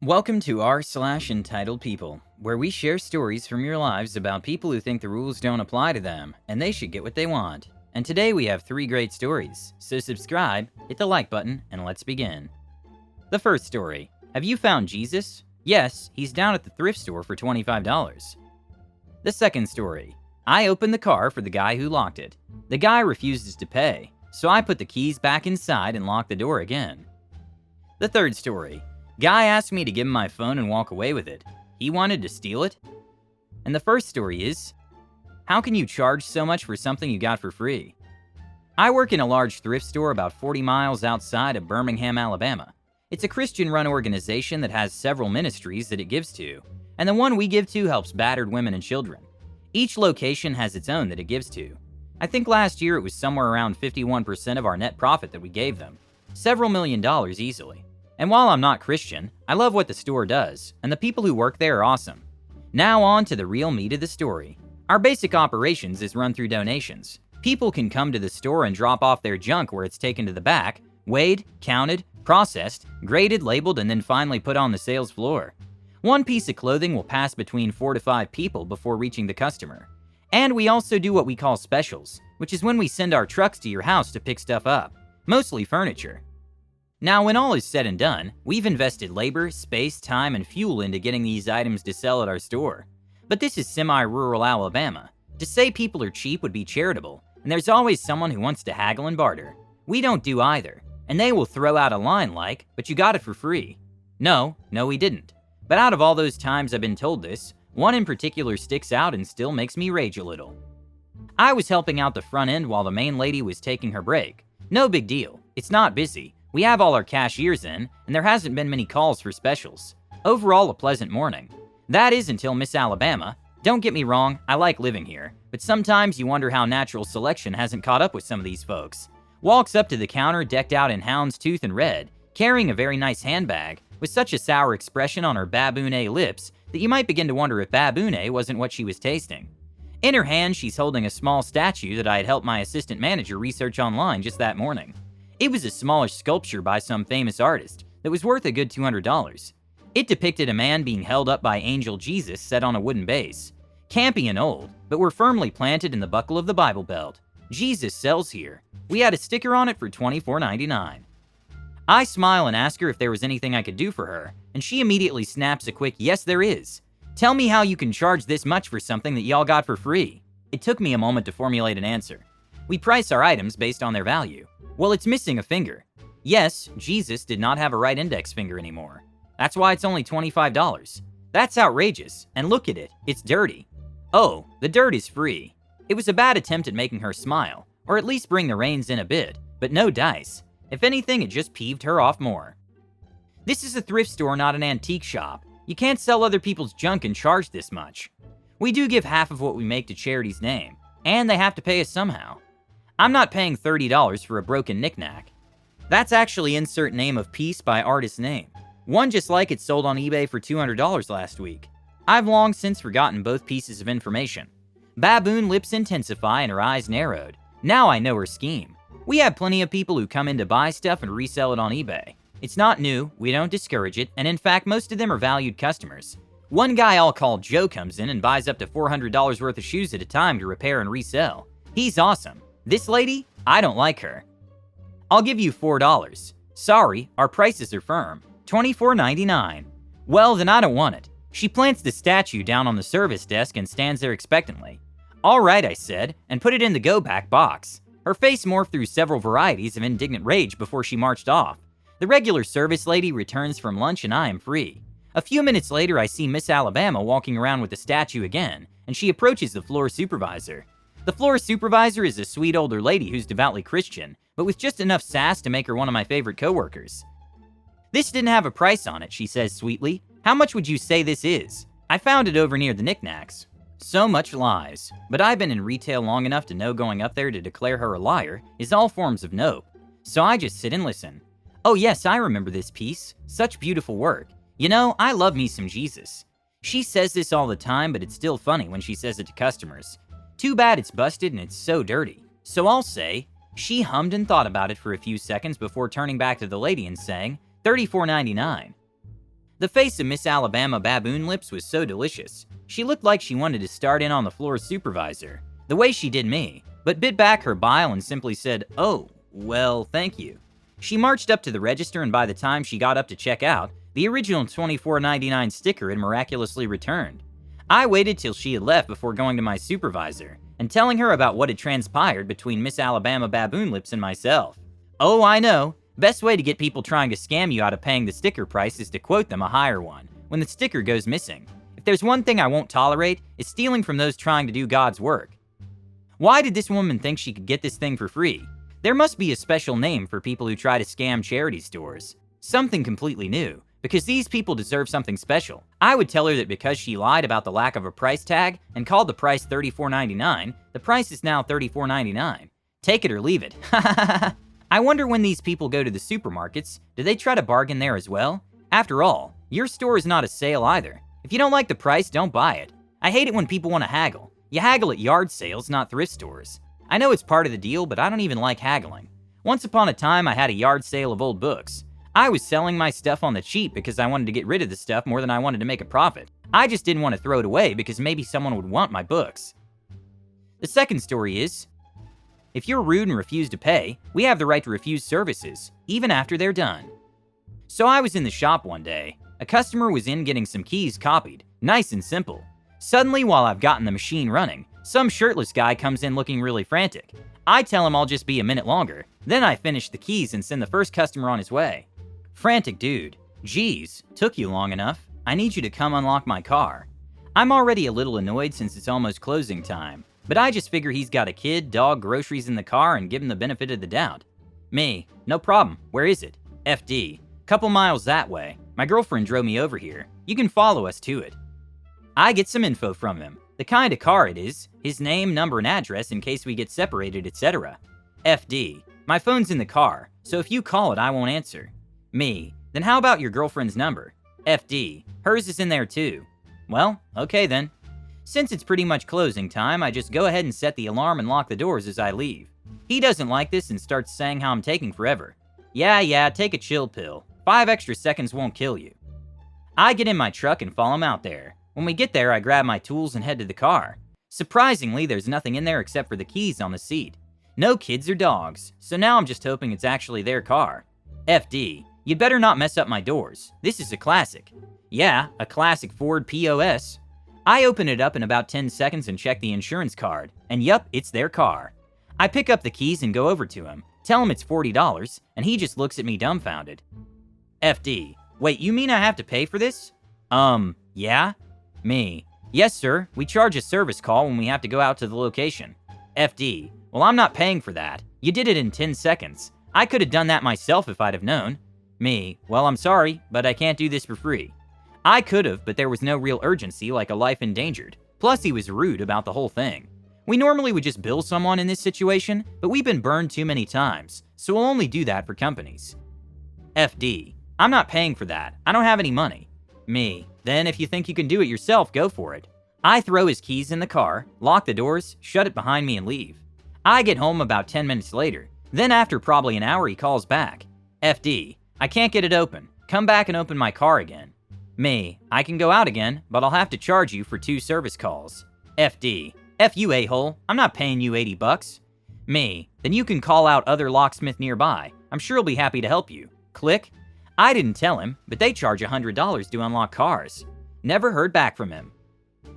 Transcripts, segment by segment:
Welcome to r/entitled people, where we share stories from your lives about people who think the rules don't apply to them and they should get what they want. And today we have 3 great stories, so subscribe, hit the like button, and let's begin. The first story. Have you found Jesus? Yes, he's down at the thrift store for $25. The second story. I opened the car for the guy who locked it. The guy refuses to pay, so I put the keys back inside and locked the door again. The third story. Guy asked me to give him my phone and walk away with it. He wanted to steal it. And the first story is, how can you charge so much for something you got for free? I work in a large thrift store about 40 miles outside of Birmingham, Alabama. It's a Christian-run organization that has several ministries that it gives to, and the one we give to helps battered women and children. Each location has its own that it gives to. I think last year it was somewhere around 51% of our net profit that we gave them. Several $1,000,000 easily. And while I'm not Christian, I love what the store does, and the people who work there are awesome. Now on to the real meat of the story. Our basic operations is run through donations. People can come to the store and drop off their junk where it's taken to the back, weighed, counted, processed, graded, labeled, and then finally put on the sales floor. One piece of clothing will pass between 4 to 5 people before reaching the customer. And we also do what we call specials, which is when we send our trucks to your house to pick stuff up, mostly furniture. Now, when all is said and done, we've invested labor, space, time, and fuel into getting these items to sell at our store. But this is semi-rural Alabama. To say people are cheap would be charitable, and there's always someone who wants to haggle and barter. We don't do either, and they will throw out a line like, "But you got it for free." No, we didn't. But out of all those times I've been told this, one in particular sticks out and still makes me rage a little. I was helping out the front end while the main lady was taking her break. No big deal, it's not busy. We have all our cashiers in, and there hasn't been many calls for specials. Overall, a pleasant morning. That is until Miss Alabama. Don't get me wrong, I like living here, but sometimes you wonder how natural selection hasn't caught up with some of these folks. Walks up to the counter decked out in houndstooth and red, carrying a very nice handbag, with such a sour expression on her baboon lips that you might begin to wonder if baboon wasn't what she was tasting. In her hand, she's holding a small statue that I had helped my assistant manager research online just that morning. It was a smallish sculpture by some famous artist that was worth a good $200. It depicted a man being held up by Angel Jesus set on a wooden base. Campy and old, but we're firmly planted in the buckle of the Bible Belt. Jesus sells here. We had a sticker on it for $24.99. I smile and ask her if there was anything I could do for her, and she immediately snaps a quick, "Yes, there is. Tell me how you can charge this much for something that y'all got for free." It took me a moment to formulate an answer. We price our items based on their value. Well, it's missing a finger. Yes, Jesus did not have a right index finger anymore. That's why it's only $25. That's outrageous, and look at it, it's dirty. Oh, the dirt is free. It was a bad attempt at making her smile, or at least bring the reins in a bit, but no dice. If anything, it just peeved her off more. This is a thrift store, not an antique shop. You can't sell other people's junk and charge this much. We do give half of what we make to charity's name, and they have to pay us somehow. I'm not paying $30 for a broken knickknack. That's actually insert name of piece by artist name. One just like it sold on eBay for $200 last week. I've long since forgotten both pieces of information. Baboon lips intensify and her eyes narrowed. Now I know her scheme. We have plenty of people who come in to buy stuff and resell it on eBay. It's not new, we don't discourage it, and in fact most of them are valued customers. One guy I'll call Joe comes in and buys up to $400 worth of shoes at a time to repair and resell. He's awesome. This lady, I don't like her. I'll give you $4. Sorry, our prices are firm. $24.99. Well, then I don't want it. She plants the statue down on the service desk and stands there expectantly. All right, I said, and put it in the go-back box. Her face morphed through several varieties of indignant rage before she marched off. The regular service lady returns from lunch and I am free. A few minutes later, I see Miss Alabama walking around with the statue again, and she approaches the floor supervisor. The floor supervisor is a sweet older lady who's devoutly Christian, but with just enough sass to make her one of my favorite coworkers. "This didn't have a price on it," she says sweetly. "How much would you say this is? I found it over near the knickknacks." So much lies, but I've been in retail long enough to know going up there to declare her a liar is all forms of nope. So I just sit and listen. "Oh yes, I remember this piece. Such beautiful work. You know, I love me some Jesus." She says this all the time, but it's still funny when she says it to customers. Too bad it's busted and it's so dirty. So I'll say, she hummed and thought about it for a few seconds before turning back to the lady and saying, $34.99. The face of Miss Alabama Baboon Lips was so delicious. She looked like she wanted to start in on the floor's supervisor, the way she did me, but bit back her bile and simply said, "Oh, well, thank you." She marched up to the register, and by the time she got up to check out, the original $24.99 sticker had miraculously returned. I waited till she had left before going to my supervisor and telling her about what had transpired between Miss Alabama Baboon Lips and myself. Oh, I know. Best way to get people trying to scam you out of paying the sticker price is to quote them a higher one when the sticker goes missing. If there's one thing I won't tolerate, it's stealing from those trying to do God's work. Why did this woman think she could get this thing for free? There must be a special name for people who try to scam charity stores. Something completely new, because these people deserve something special. I would tell her that because she lied about the lack of a price tag and called the price $34.99, the price is now $34.99. Take it or leave it. I wonder when these people go to the supermarkets, do they try to bargain there as well? After all, your store is not a sale either. If you don't like the price, don't buy it. I hate it when people want to haggle. You haggle at yard sales, not thrift stores. I know it's part of the deal, but I don't even like haggling. Once upon a time, I had a yard sale of old books. I was selling my stuff on the cheap because I wanted to get rid of the stuff more than I wanted to make a profit. I just didn't want to throw it away because maybe someone would want my books. The second story is, if you're rude and refuse to pay, we have the right to refuse services, even after they're done. So I was in the shop one day. A customer was in getting some keys copied. Nice and simple. Suddenly, while I've gotten the machine running, some shirtless guy comes in looking really frantic. I tell him I'll just be a minute longer. Then I finish the keys and send the first customer on his way. Frantic dude. Geez, took you long enough. I need you to come unlock my car. I'm already a little annoyed since it's almost closing time. But I just figure he's got a kid, dog, groceries in the car and give him the benefit of the doubt. Me, no problem. Where is it? FD. Couple miles that way. My girlfriend drove me over here. You can follow us to it. I get some info from him. The kind of car it is, his name, number, and address in case we get separated, etc. FD. My phone's in the car, so if you call it, I won't answer. Me. Then how about your girlfriend's number? FD. Hers is in there too. Well, okay then. Since it's pretty much closing time, I just go ahead and set the alarm and lock the doors as I leave. He doesn't like this and starts saying how I'm taking forever. Yeah, take a chill pill. 5 extra seconds won't kill you. I get in my truck and follow him out there. When we get there, I grab my tools and head to the car. Surprisingly, there's nothing in there except for the keys on the seat. No kids or dogs, so now I'm just hoping it's actually their car. FD, you'd better not mess up my doors. This is a classic. Yeah, a classic Ford POS. I open it up in about 10 seconds and check the insurance card, and yup, it's their car. I pick up the keys and go over to him, tell him it's $40, and he just looks at me dumbfounded. FD, wait, you mean I have to pay for this? Yeah? Me, yes sir, we charge a service call when we have to go out to the location. FD, well I'm not paying for that. You did it in 10 seconds. I could have done that myself if I'd have known. Me, well I'm sorry, but I can't do this for free. I could have, but there was no real urgency, like a life endangered. Plus, he was rude about the whole thing. We normally would just bill someone in this situation, but we've been burned too many times, so we'll only do that for companies. FD, I'm not paying for that. I don't have any money. Me, then if you think you can do it yourself, go for it. I throw his keys in the car, lock the doors, shut it behind me, and leave. I get home about 10 minutes later. Then after probably an hour, he calls back. FD, I can't get it open. Come back and open my car again. Me, I can go out again, but I'll have to charge you for 2 service calls. FD, F you a-hole, I'm not paying you $80. Me, then you can call out other locksmith nearby. I'm sure he'll be happy to help you. Click. I didn't tell him, but they charge $100 to unlock cars. Never heard back from him.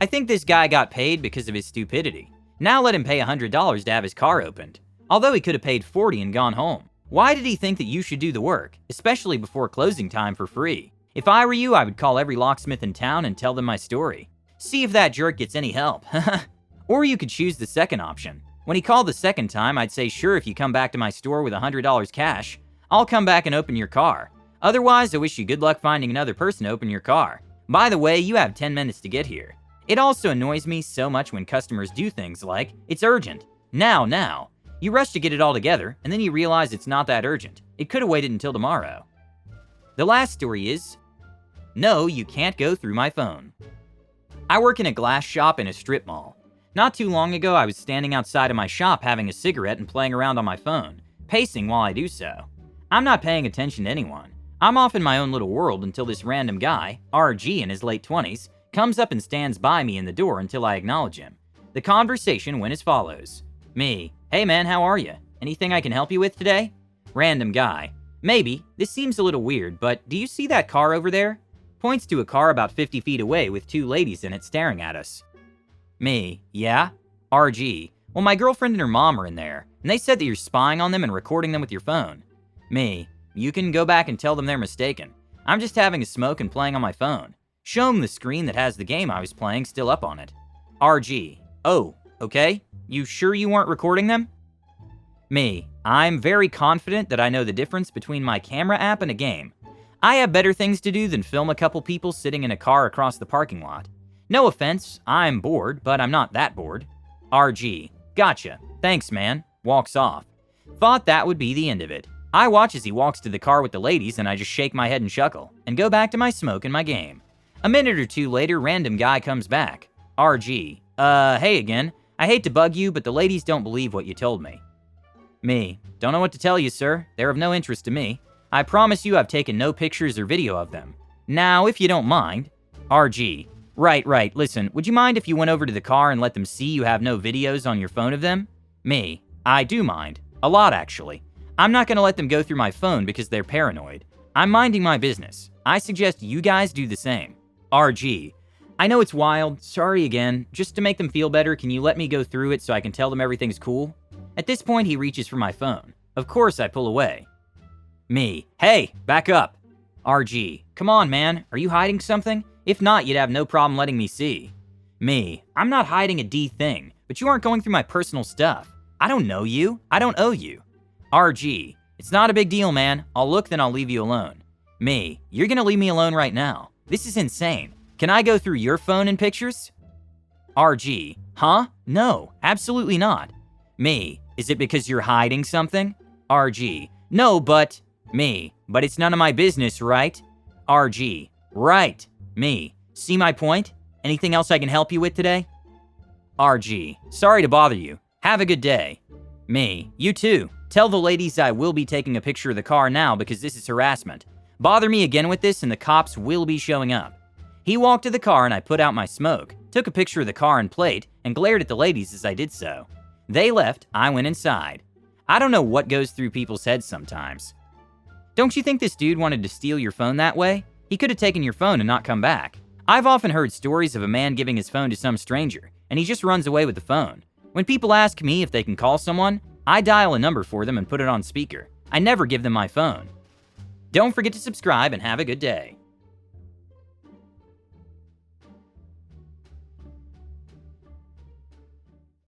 I think this guy got paid because of his stupidity. Now let him pay $100 to have his car opened. Although he could have paid $40 and gone home. Why did he think that you should do the work, especially before closing time for free? If I were you, I would call every locksmith in town and tell them my story. See if that jerk gets any help. Or you could choose the second option. When he called the second time, I'd say, sure, if you come back to my store with $100 cash, I'll come back and open your car. Otherwise, I wish you good luck finding another person to open your car. By the way, you have 10 minutes to get here. It also annoys me so much when customers do things like, it's urgent. Now. You rush to get it all together, and then you realize it's not that urgent. It could have waited until tomorrow. The last story is, no, you can't go through my phone. I work in a glass shop in a strip mall. Not too long ago, I was standing outside of my shop having a cigarette and playing around on my phone, pacing while I do so. I'm not paying attention to anyone. I'm off in my own little world until this random guy, RG in his late 20s, comes up and stands by me in the door until I acknowledge him. The conversation went as follows. Me, hey man, how are you? Anything I can help you with today? Random guy, maybe, this seems a little weird, but do you see that car over there? Points to a car about 50 feet away with two ladies in it staring at us. Me, yeah? RG, well my girlfriend and her mom are in there, and they said that you're spying on them and recording them with your phone. Me, you can go back and tell them they're mistaken. I'm just having a smoke and playing on my phone. Show them the screen that has the game I was playing still up on it. RG, oh, okay. You sure you weren't recording them? Me, I'm very confident that I know the difference between my camera app and a game. I have better things to do than film a couple people sitting in a car across the parking lot. No offense, I'm bored, but I'm not that bored. RG, gotcha. Thanks, man. Walks off. Thought that would be the end of it. I watch as he walks to the car with the ladies and I just shake my head and chuckle, and go back to my smoke and my game. A minute or two later, random guy comes back. RG, hey again. I hate to bug you, but the ladies don't believe what you told me. Me, don't know what to tell you, sir. They're of no interest to me. I promise you I've taken no pictures or video of them. Now, if you don't mind. RG, right, listen, would you mind if you went over to the car and let them see you have no videos on your phone of them? Me, I do mind. A lot, actually. I'm not gonna let them go through my phone because they're paranoid. I'm minding my business. I suggest you guys do the same. RG, I know it's wild, sorry again. Just to make them feel better, can you let me go through it so I can tell them everything's cool? At this point, he reaches for my phone. Of course, I pull away. Me, hey, back up. RG, come on, man, are you hiding something? If not, you'd have no problem letting me see. Me, I'm not hiding a D thing, but you aren't going through my personal stuff. I don't know you, I don't owe you. RG, it's not a big deal, man. I'll look, then I'll leave you alone. Me, you're gonna leave me alone right now. This is insane. Can I go through your phone and pictures? RG, huh? No, absolutely not. Me, is it because you're hiding something? RG, no, but... Me, but it's none of my business, right? RG, right. Me, see my point? Anything else I can help you with today? RG, sorry to bother you. Have a good day. Me, you too. Tell the ladies I will be taking a picture of the car now because this is harassment. Bother me again with this and the cops will be showing up. He walked to the car and I put out my smoke, took a picture of the car and plate, and glared at the ladies as I did so. They left, I went inside. I don't know what goes through people's heads sometimes. Don't you think this dude wanted to steal your phone that way? He could have taken your phone and not come back. I've often heard stories of a man giving his phone to some stranger, and he just runs away with the phone. When people ask me if they can call someone, I dial a number for them and put it on speaker. I never give them my phone. Don't forget to subscribe and have a good day.